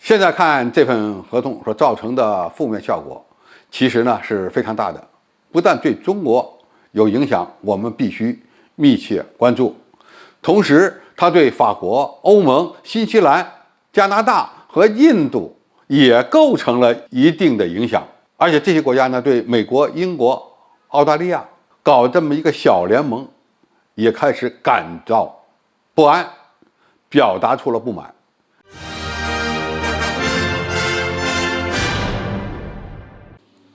现在看这份合同所造成的负面效果，其实呢是非常大的，不但对中国有影响，我们必须密切关注。同时，它对法国、欧盟、新西兰、加拿大和印度也构成了一定的影响。而且这些国家呢，对美国、英国、澳大利亚搞这么一个小联盟，也开始感到不安，表达出了不满。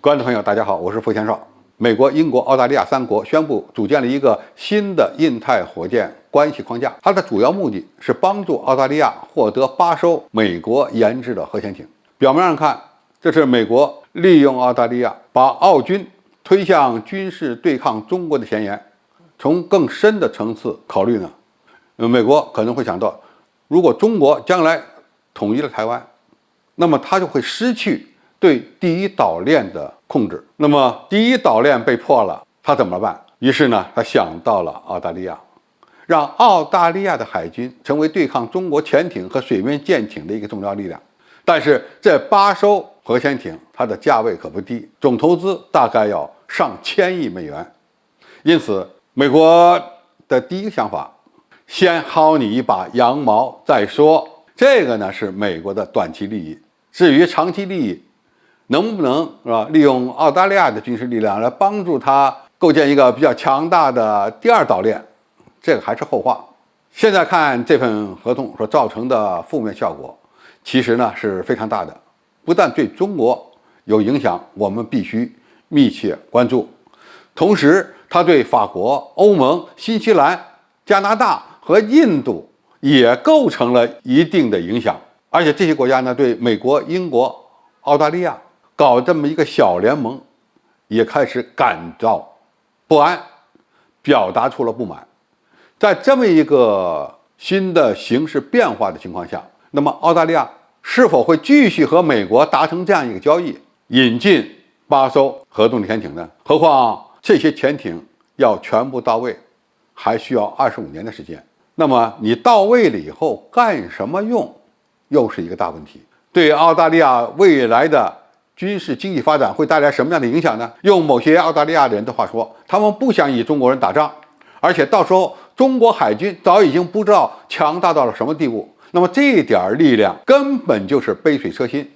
观众朋友，大家好，我是傅先少。美国、英国、澳大利亚三国宣布组建了一个新的印太火箭关系框架，它的主要目的是帮助澳大利亚获得8艘美国研制的核潜艇。表面上看，这是美国利用澳大利亚把澳军推向军事对抗中国的前沿。从更深的层次考虑呢，美国可能会想到，如果中国将来统一了台湾，那么它就会失去对第一岛链的控制。那么第一岛链被破了，他怎么办？于是呢，他想到了澳大利亚，让澳大利亚的海军成为对抗中国潜艇和水面舰艇的一个重要力量。但是这8艘核潜艇，它的价位可不低，总投资大概要上千亿美元。因此，美国的第一个想法，先薅你一把羊毛再说。这个呢是美国的短期利益。至于长期利益，能不能是吧？利用澳大利亚的军事力量来帮助他构建一个比较强大的第二岛链，这个还是后话。现在看这份合同所造成的负面效果，其实呢是非常大的，不但对中国有影响，我们必须密切关注。同时，它对法国、欧盟、新西兰、加拿大和印度也构成了一定的影响。而且这些国家呢，对美国、英国、澳大利亚搞这么一个小联盟，也开始感到不安，表达出了不满。在这么一个新的形势变化的情况下，那么澳大利亚是否会继续和美国达成这样一个交易，引进8艘核动力潜艇呢？何况这些潜艇要全部到位，还需要25年的时间。那么你到位了以后干什么用，又是一个大问题。对澳大利亚未来的军事经济发展会带来什么样的影响呢？用某些澳大利亚人的话说，他们不想与中国人打仗，而且到时候中国海军早已经不知道强大到了什么地步。那么这点力量根本就是杯水车薪，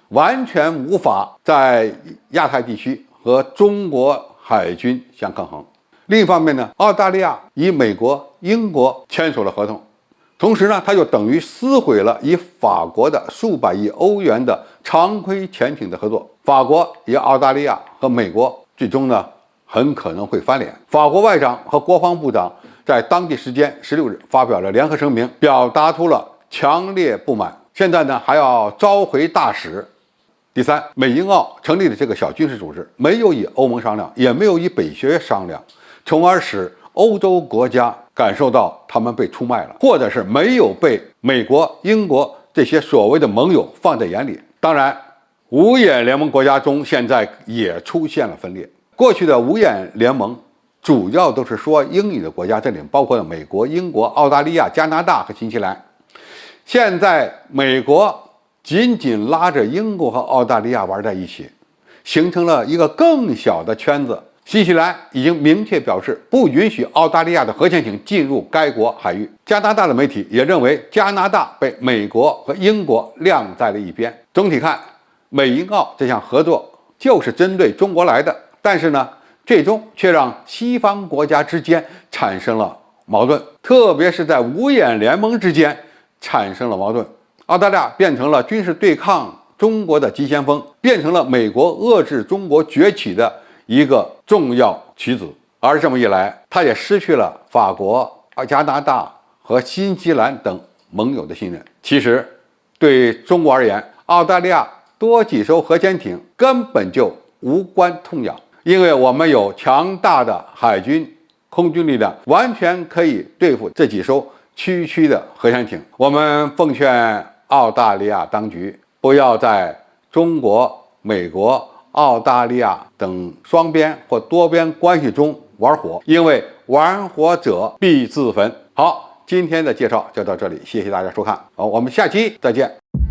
完全无法在亚太地区和中国海军相抗衡。另一方面呢，澳大利亚与美国、英国签署了合同，同时呢，它就等于撕毁了与法国的数百亿欧元的常规潜艇的合作。法国与澳大利亚和美国最终呢，很可能会翻脸。法国外长和国防部长在当地时间16日发表了联合声明，表达出了强烈不满。现在呢，还要召回大使。第三，美英澳成立的这个小军事组织，没有与欧盟商量，也没有与北约商量，从而使欧洲国家感受到他们被出卖了，或者是没有被美国、英国这些所谓的盟友放在眼里。当然，五眼联盟国家中现在也出现了分裂。过去的五眼联盟主要都是说英语的国家，这里包括了美国、英国、澳大利亚、加拿大和新西兰。现在美国紧紧拉着英国和澳大利亚玩在一起，形成了一个更小的圈子。新西兰已经明确表示不允许澳大利亚的核潜艇进入该国海域。加拿大的媒体也认为加拿大被美国和英国晾在了一边。总体看，美英澳这项合作就是针对中国来的，但是呢，最终却让西方国家之间产生了矛盾，特别是在五眼联盟之间产生了矛盾。澳大利亚变成了军事对抗中国的急先锋，变成了美国遏制中国崛起的一个重要棋子。而这么一来，它也失去了法国、加拿大和新西兰等盟友的信任。其实对中国而言，澳大利亚多几艘核潜艇根本就无关痛痒，因为我们有强大的海军、空军力量，完全可以对付这几艘区区的核潜艇。我们奉劝澳大利亚当局不要在中国、美国、澳大利亚等双边或多边关系中玩火，因为玩火者必自焚。好，今天的介绍就到这里，谢谢大家收看，好，我们下期再见。